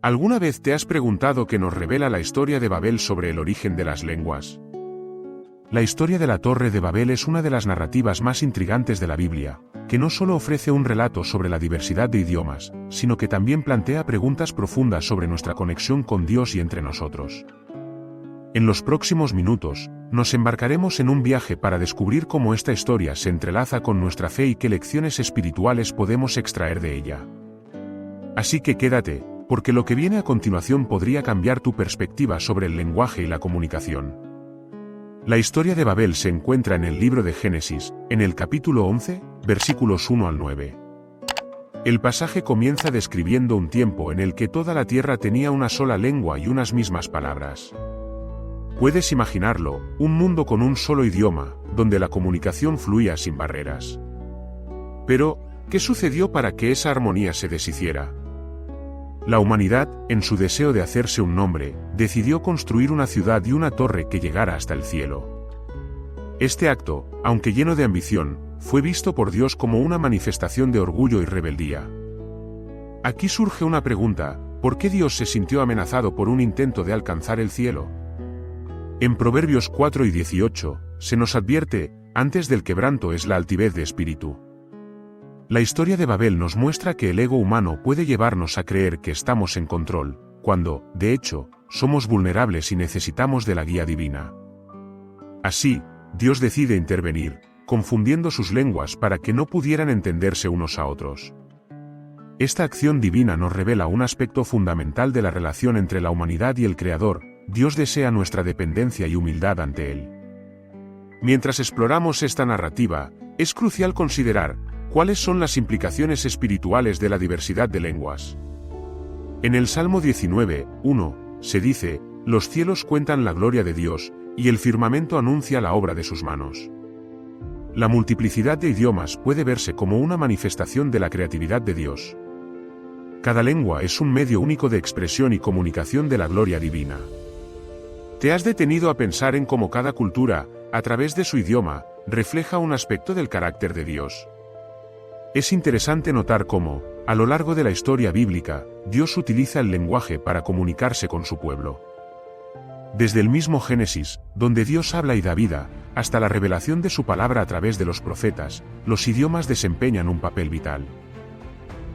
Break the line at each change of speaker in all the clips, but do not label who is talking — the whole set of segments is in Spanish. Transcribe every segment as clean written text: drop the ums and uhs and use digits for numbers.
¿Alguna vez te has preguntado qué nos revela la historia de Babel sobre el origen de las lenguas? La historia de la Torre de Babel es una de las narrativas más intrigantes de la Biblia, que no solo ofrece un relato sobre la diversidad de idiomas, sino que también plantea preguntas profundas sobre nuestra conexión con Dios y entre nosotros. En los próximos minutos, nos embarcaremos en un viaje para descubrir cómo esta historia se entrelaza con nuestra fe y qué lecciones espirituales podemos extraer de ella. Así que quédate, porque lo que viene a continuación podría cambiar tu perspectiva sobre el lenguaje y la comunicación. La historia de Babel se encuentra en el libro de Génesis, en el capítulo 11, versículos 1 al 9. El pasaje comienza describiendo un tiempo en el que toda la tierra tenía una sola lengua y unas mismas palabras. Puedes imaginarlo, un mundo con un solo idioma, donde la comunicación fluía sin barreras. Pero, ¿qué sucedió para que esa armonía se deshiciera? La humanidad, en su deseo de hacerse un nombre, decidió construir una ciudad y una torre que llegara hasta el cielo. Este acto, aunque lleno de ambición, fue visto por Dios como una manifestación de orgullo y rebeldía. Aquí surge una pregunta: ¿por qué Dios se sintió amenazado por un intento de alcanzar el cielo? En Proverbios 4 y 18, se nos advierte: antes del quebranto es la altivez de espíritu. La historia de Babel nos muestra que el ego humano puede llevarnos a creer que estamos en control, cuando, de hecho, somos vulnerables y necesitamos de la guía divina. Así, Dios decide intervenir, confundiendo sus lenguas para que no pudieran entenderse unos a otros. Esta acción divina nos revela un aspecto fundamental de la relación entre la humanidad y el Creador: Dios desea nuestra dependencia y humildad ante Él. Mientras exploramos esta narrativa, es crucial considerar ¿cuáles son las implicaciones espirituales de la diversidad de lenguas? En el Salmo 19, 1, se dice: los cielos cuentan la gloria de Dios, y el firmamento anuncia la obra de sus manos. La multiplicidad de idiomas puede verse como una manifestación de la creatividad de Dios. Cada lengua es un medio único de expresión y comunicación de la gloria divina. ¿Te has detenido a pensar en cómo cada cultura, a través de su idioma, refleja un aspecto del carácter de Dios? Es interesante notar cómo, a lo largo de la historia bíblica, Dios utiliza el lenguaje para comunicarse con su pueblo. Desde el mismo Génesis, donde Dios habla y da vida, hasta la revelación de su palabra a través de los profetas, los idiomas desempeñan un papel vital.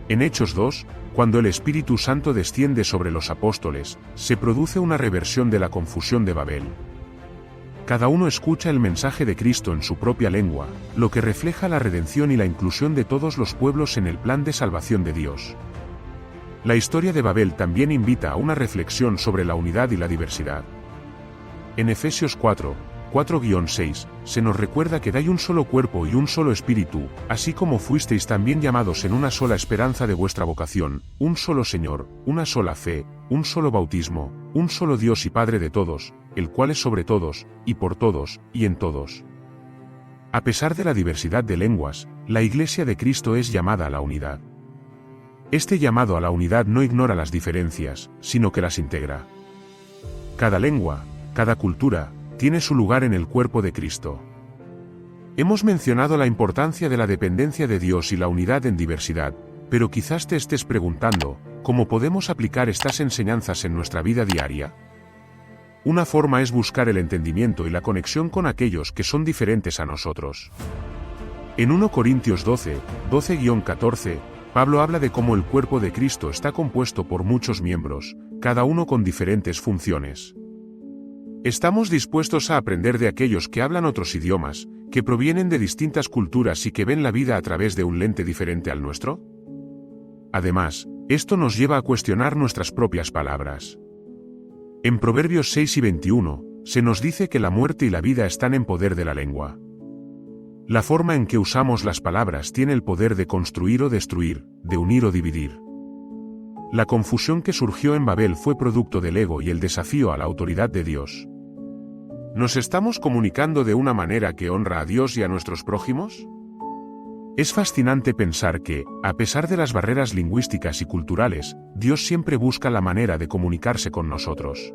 En Hechos 2, cuando el Espíritu Santo desciende sobre los apóstoles, se produce una reversión de la confusión de Babel. Cada uno escucha el mensaje de Cristo en su propia lengua, lo que refleja la redención y la inclusión de todos los pueblos en el plan de salvación de Dios. La historia de Babel también invita a una reflexión sobre la unidad y la diversidad. En Efesios 4, 4-6, se nos recuerda que hay un solo cuerpo y un solo espíritu, así como fuisteis también llamados en una sola esperanza de vuestra vocación, un solo Señor, una sola fe, un solo bautismo, un solo Dios y Padre de todos, el cual es sobre todos, y por todos, y en todos. A pesar de la diversidad de lenguas, la Iglesia de Cristo es llamada a la unidad. Este llamado a la unidad no ignora las diferencias, sino que las integra. Cada lengua, cada cultura, tiene su lugar en el cuerpo de Cristo. Hemos mencionado la importancia de la dependencia de Dios y la unidad en diversidad, pero quizás te estés preguntando, ¿cómo podemos aplicar estas enseñanzas en nuestra vida diaria? Una forma es buscar el entendimiento y la conexión con aquellos que son diferentes a nosotros. En 1 Corintios 12, 12-14, Pablo habla de cómo el cuerpo de Cristo está compuesto por muchos miembros, cada uno con diferentes funciones. ¿Estamos dispuestos a aprender de aquellos que hablan otros idiomas, que provienen de distintas culturas y que ven la vida a través de un lente diferente al nuestro? Además, esto nos lleva a cuestionar nuestras propias palabras. En Proverbios 6 y 21, se nos dice que la muerte y la vida están en poder de la lengua. La forma en que usamos las palabras tiene el poder de construir o destruir, de unir o dividir. La confusión que surgió en Babel fue producto del ego y el desafío a la autoridad de Dios. ¿Nos estamos comunicando de una manera que honra a Dios y a nuestros prójimos? Es fascinante pensar que, a pesar de las barreras lingüísticas y culturales, Dios siempre busca la manera de comunicarse con nosotros.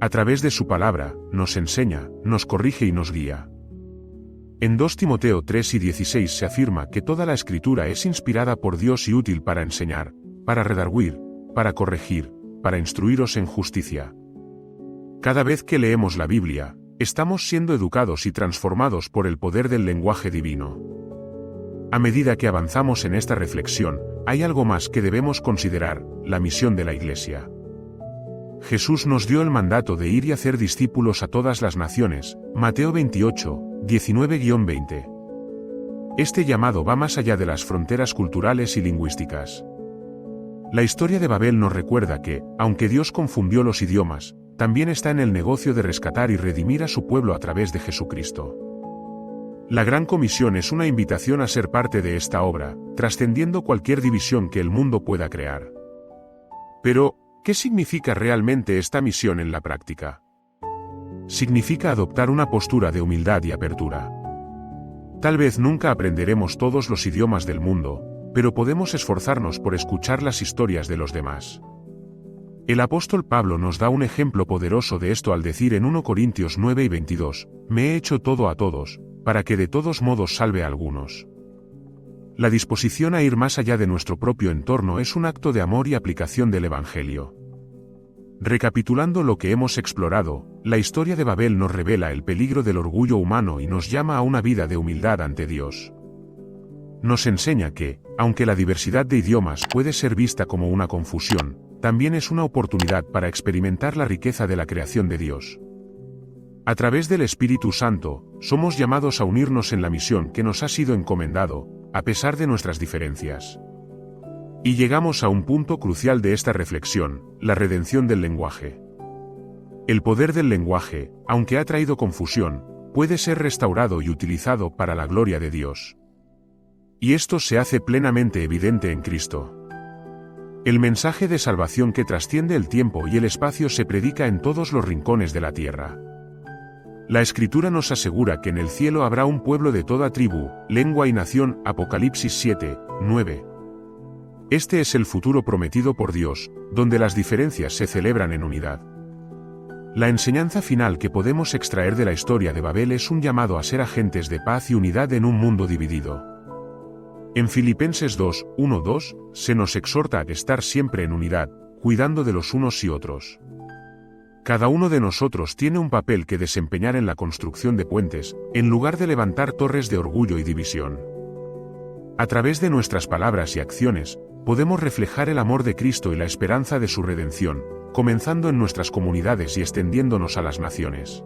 A través de su palabra, nos enseña, nos corrige y nos guía. En 2 Timoteo 3 y 16 se afirma que toda la Escritura es inspirada por Dios y útil para enseñar, para redarguir, para corregir, para instruiros en justicia. Cada vez que leemos la Biblia, estamos siendo educados y transformados por el poder del lenguaje divino. A medida que avanzamos en esta reflexión, hay algo más que debemos considerar: la misión de la Iglesia. Jesús nos dio el mandato de ir y hacer discípulos a todas las naciones, Mateo 28, 19-20. Este llamado va más allá de las fronteras culturales y lingüísticas. La historia de Babel nos recuerda que, aunque Dios confundió los idiomas, también está en el negocio de rescatar y redimir a su pueblo a través de Jesucristo. La Gran Comisión es una invitación a ser parte de esta obra, trascendiendo cualquier división que el mundo pueda crear. Pero, ¿qué significa realmente esta misión en la práctica? Significa adoptar una postura de humildad y apertura. Tal vez nunca aprenderemos todos los idiomas del mundo, pero podemos esforzarnos por escuchar las historias de los demás. El apóstol Pablo nos da un ejemplo poderoso de esto al decir en 1 Corintios 9:22, «Me he hecho todo a todos, para que de todos modos salve a algunos». La disposición a ir más allá de nuestro propio entorno es un acto de amor y aplicación del Evangelio. Recapitulando lo que hemos explorado, la historia de Babel nos revela el peligro del orgullo humano y nos llama a una vida de humildad ante Dios. Nos enseña que, aunque la diversidad de idiomas puede ser vista como una confusión, también es una oportunidad para experimentar la riqueza de la creación de Dios. A través del Espíritu Santo, somos llamados a unirnos en la misión que nos ha sido encomendado, a pesar de nuestras diferencias. Y llegamos a un punto crucial de esta reflexión: la redención del lenguaje. El poder del lenguaje, aunque ha traído confusión, puede ser restaurado y utilizado para la gloria de Dios. Y esto se hace plenamente evidente en Cristo. El mensaje de salvación que trasciende el tiempo y el espacio se predica en todos los rincones de la tierra. La Escritura nos asegura que en el cielo habrá un pueblo de toda tribu, lengua y nación, Apocalipsis 7, 9. Este es el futuro prometido por Dios, donde las diferencias se celebran en unidad. La enseñanza final que podemos extraer de la historia de Babel es un llamado a ser agentes de paz y unidad en un mundo dividido. En Filipenses 2, 1-2, se nos exhorta a estar siempre en unidad, cuidando de los unos y otros. Cada uno de nosotros tiene un papel que desempeñar en la construcción de puentes, en lugar de levantar torres de orgullo y división. A través de nuestras palabras y acciones, podemos reflejar el amor de Cristo y la esperanza de su redención, comenzando en nuestras comunidades y extendiéndonos a las naciones.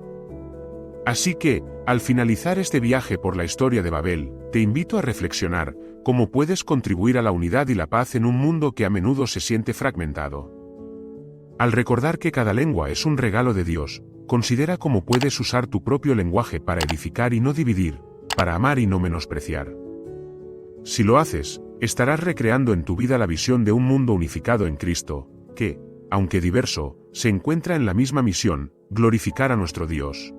Así que, al finalizar este viaje por la historia de Babel, te invito a reflexionar: ¿cómo puedes contribuir a la unidad y la paz en un mundo que a menudo se siente fragmentado? Al recordar que cada lengua es un regalo de Dios, considera cómo puedes usar tu propio lenguaje para edificar y no dividir, para amar y no menospreciar. Si lo haces, estarás recreando en tu vida la visión de un mundo unificado en Cristo, que, aunque diverso, se encuentra en la misma misión: glorificar a nuestro Dios.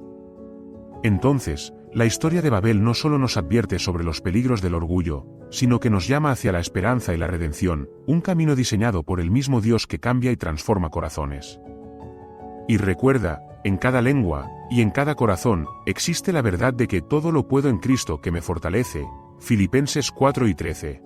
Entonces, la historia de Babel no solo nos advierte sobre los peligros del orgullo, sino que nos llama hacia la esperanza y la redención, un camino diseñado por el mismo Dios que cambia y transforma corazones. Y recuerda, en cada lengua, y en cada corazón, existe la verdad de que todo lo puedo en Cristo que me fortalece, Filipenses 4:13.